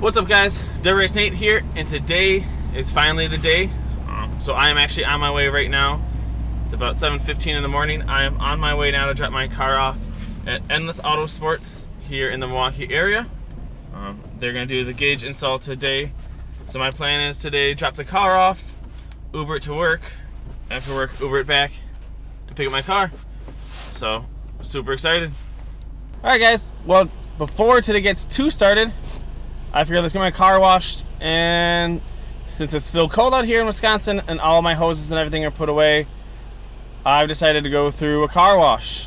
What's up, guys? Race Nate here, and today is finally the day. So I am actually on my way right now. It's about 7:15 in the morning. I am on my way now to drop my car off at Endless Autosport here in the Milwaukee area. They're going to do the gauge install today. So my plan is today drop the car off, Uber it to work, after work Uber it back, and pick up my car. So super excited. Alright guys, well before today gets too started, I figured let's get my car washed, and since it's still cold out here in Wisconsin and all my hoses and everything are put away, I've decided to go through a car wash.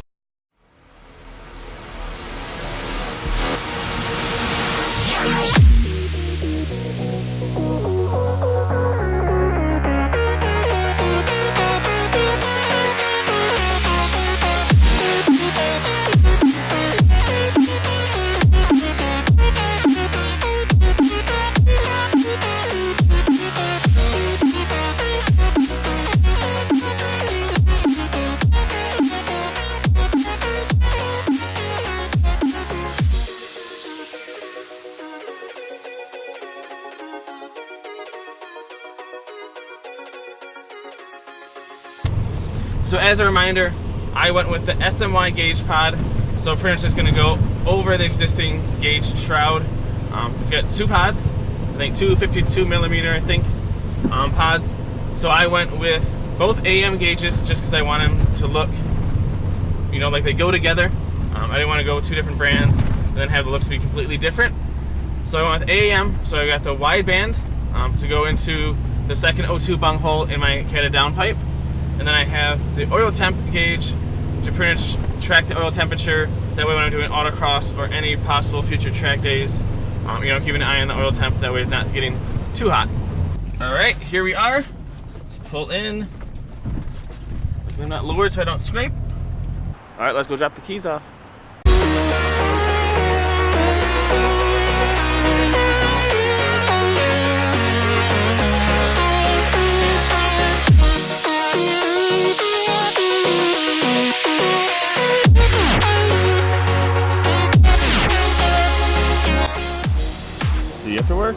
So as a reminder, I went with the SMY gauge pod. So pretty much just going to go over the existing gauge shroud. It's got two pods, I think two 52 millimeter pods. So I went with both AM gauges just because I want them to look, like they go together. I didn't want to go with two different brands and then have the looks be completely different. So I went with AM. So I got the wide band to go into the second O2 bunghole in my cata downpipe. And then I have the oil temp gauge to pretty much track the oil temperature. That way when I'm doing autocross or any possible future track days, keep an eye on the oil temp. That way it's not getting too hot. All right, here we are. Let's pull in. I'm not lowered so I don't scrape. All right, let's go drop the keys off. See you after work.